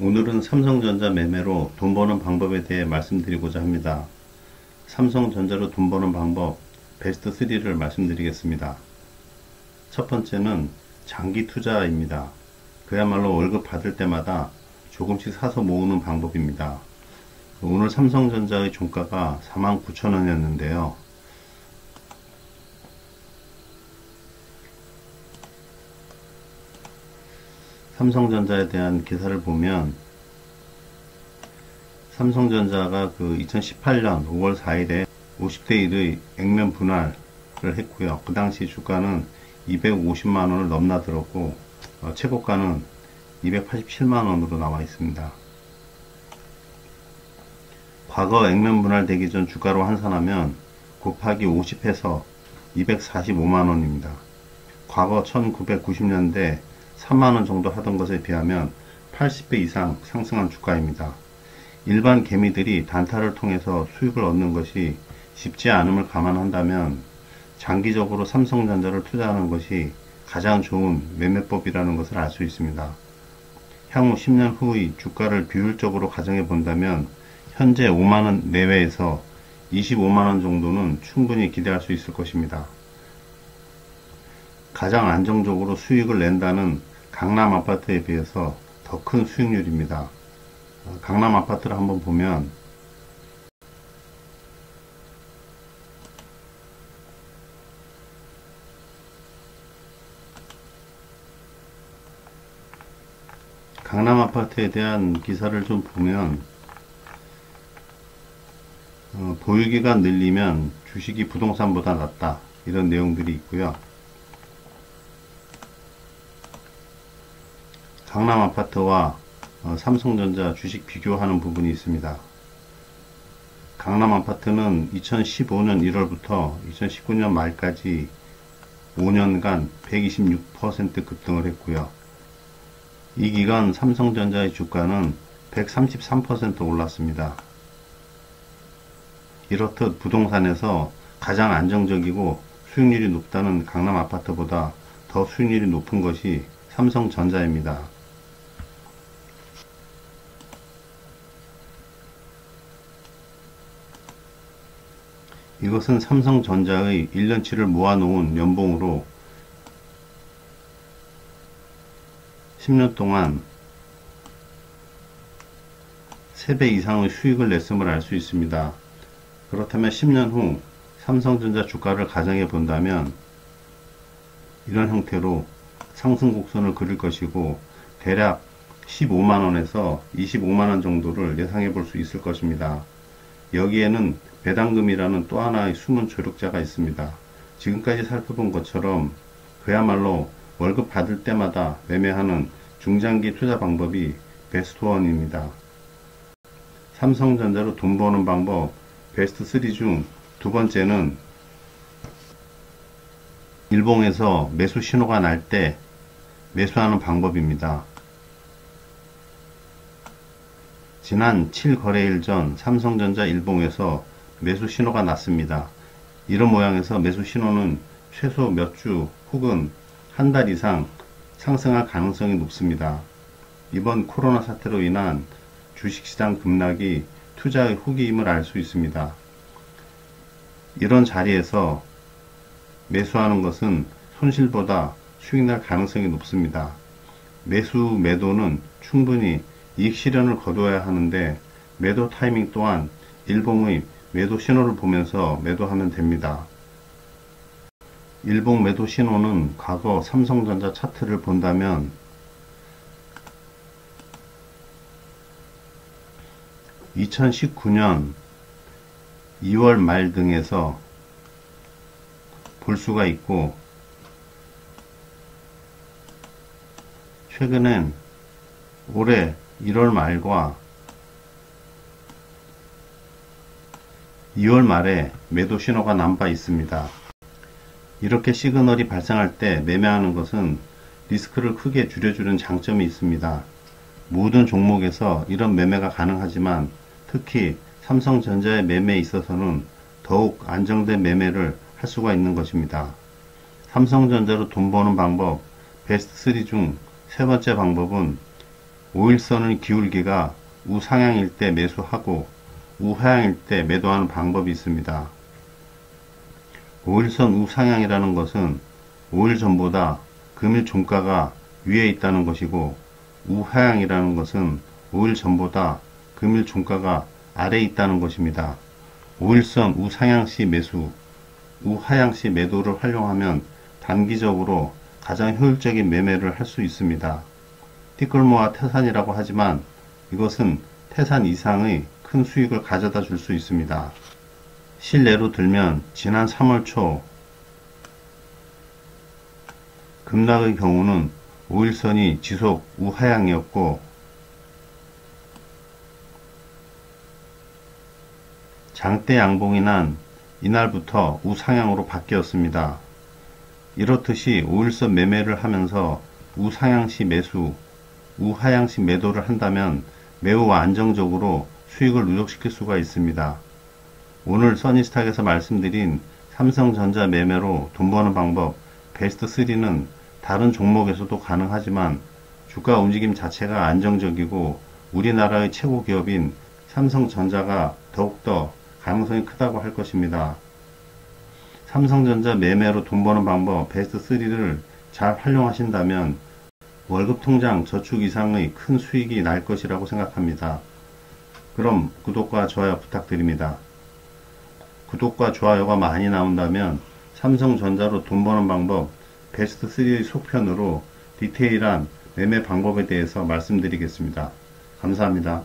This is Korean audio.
오늘은 삼성전자 매매로 돈 버는 방법에 대해 말씀드리고자 합니다. 삼성전자로 돈 버는 방법 베스트 3를 말씀드리겠습니다. 첫 번째는 장기 투자입니다. 그야말로 월급 받을 때마다 조금씩 사서 모으는 방법입니다. 오늘 삼성전자의 종가가 49,000원이었는데요. 삼성전자에 대한 기사를 보면 삼성전자가 2018년 5월 4일에 50대 1의 액면 분할을 했고요. 그 당시 주가는 250만원을 넘나들었고 최고가는 287만원으로 나와 있습니다. 과거 액면 분할되기 전 주가로 환산하면 곱하기 50해서 245만원입니다. 과거 1990년대 3만원 정도 하던 것에 비하면 80배 이상 상승한 주가입니다. 일반 개미들이 단타를 통해서 수익을 얻는 것이 쉽지 않음을 감안한다면 장기적으로 삼성전자를 투자하는 것이 가장 좋은 매매법이라는 것을 알 수 있습니다. 향후 10년 후의 주가를 비율적으로 가정해 본다면 현재 5만원 내외에서 25만원 정도는 충분히 기대할 수 있을 것입니다. 가장 안정적으로 수익을 낸다는 강남 아파트에 비해서 더 큰 수익률입니다. 강남 아파트를 한번 보면 강남 아파트에 대한 기사를 좀 보면 보유기간 늘리면 주식이 부동산보다 낫다 이런 내용들이 있고요. 강남 아파트와 삼성전자 주식 비교하는 부분이 있습니다. 강남 아파트는 2015년 1월부터 2019년 말까지 5년간 126% 급등을 했고요. 이 기간 삼성전자의 주가는 133% 올랐습니다. 이렇듯 부동산에서 가장 안정적이고 수익률이 높다는 강남 아파트보다 더 수익률이 높은 것이 삼성전자입니다. 이것은 삼성전자의 1년치를 모아놓은 연봉으로 10년 동안 3배 이상의 수익을 냈음을 알 수 있습니다. 그렇다면 10년 후 삼성전자 주가를 가정해 본다면 이런 형태로 상승 곡선을 그릴 것이고 대략 15만원에서 25만원 정도를 예상해 볼 수 있을 것입니다. 여기에는 배당금이라는 또 하나의 숨은 조력자가 있습니다. 지금까지 살펴본 것처럼 그야말로 월급 받을 때마다 매매하는 중장기 투자 방법이 베스트1입니다. 삼성전자로 돈 버는 방법 베스트 3 중 두 번째는 일봉에서 매수 신호가 날 때 매수하는 방법입니다. 지난 7거래일 전 삼성전자 일봉에서 매수 신호가 났습니다. 이런 모양에서 매수 신호는 최소 몇 주 혹은 한 달 이상 상승할 가능성이 높습니다. 이번 코로나 사태로 인한 주식시장 급락이 투자의 후기임을 알 수 있습니다. 이런 자리에서 매수하는 것은 손실보다 수익날 가능성이 높습니다. 매수 매도는 충분히 이익 실현을 거둬야 하는데 매도 타이밍 또한 일봉의 매도 신호를 보면서 매도하면 됩니다. 일봉 매도 신호는 과거 삼성전자 차트를 본다면 2019년 2월 말 등에서 볼 수가 있고 최근엔 올해 1월 말과 2월 말에 매도 신호가 난 바 있습니다. 이렇게 시그널이 발생할 때 매매하는 것은 리스크를 크게 줄여주는 장점이 있습니다. 모든 종목에서 이런 매매가 가능하지만 특히 삼성전자의 매매에 있어서는 더욱 안정된 매매를 할 수가 있는 것입니다. 삼성전자로 돈 버는 방법 베스트 3 중 세 번째 방법은 5일선의 기울기가 우상향일 때 매수하고 우하향일 때 매도하는 방법이 있습니다. 5일선 우상향이라는 것은 5일 전보다 금일 종가가 위에 있다는 것이고, 우하향이라는 것은 5일 전보다 금일 종가가 아래에 있다는 것입니다. 5일선 우상향시 매수, 우하향시 매도를 활용하면 단기적으로 가장 효율적인 매매를 할 수 있습니다. 티끌모아 태산이라고 하지만 이것은 태산 이상의 큰 수익을 가져다 줄 수 있습니다. 실례로 들면 지난 3월 초 급락의 경우는 5일선이 지속 우하향이었고, 장대 양봉이 난 이날부터 우상향으로 바뀌었습니다. 이렇듯이 5일선 매매를 하면서 우상향시 매수, 우하향시 매도를 한다면 매우 안정적으로 수익을 누적시킬 수가 있습니다. 오늘 써니스탁에서 말씀드린 삼성전자 매매로 돈 버는 방법 베스트 3는 다른 종목에서도 가능하지만 주가 움직임 자체가 안정적이고 우리나라의 최고 기업인 삼성전자가 더욱더 가능성이 크다고 할 것입니다. 삼성전자 매매로 돈 버는 방법 베스트 3를 잘 활용하신다면 월급 통장 저축 이상의 큰 수익이 날 것이라고 생각합니다. 그럼 구독과 좋아요 부탁드립니다. 구독과 좋아요가 많이 나온다면 삼성전자로 돈 버는 방법 베스트 3의 속편으로 디테일한 매매 방법에 대해서 말씀드리겠습니다. 감사합니다.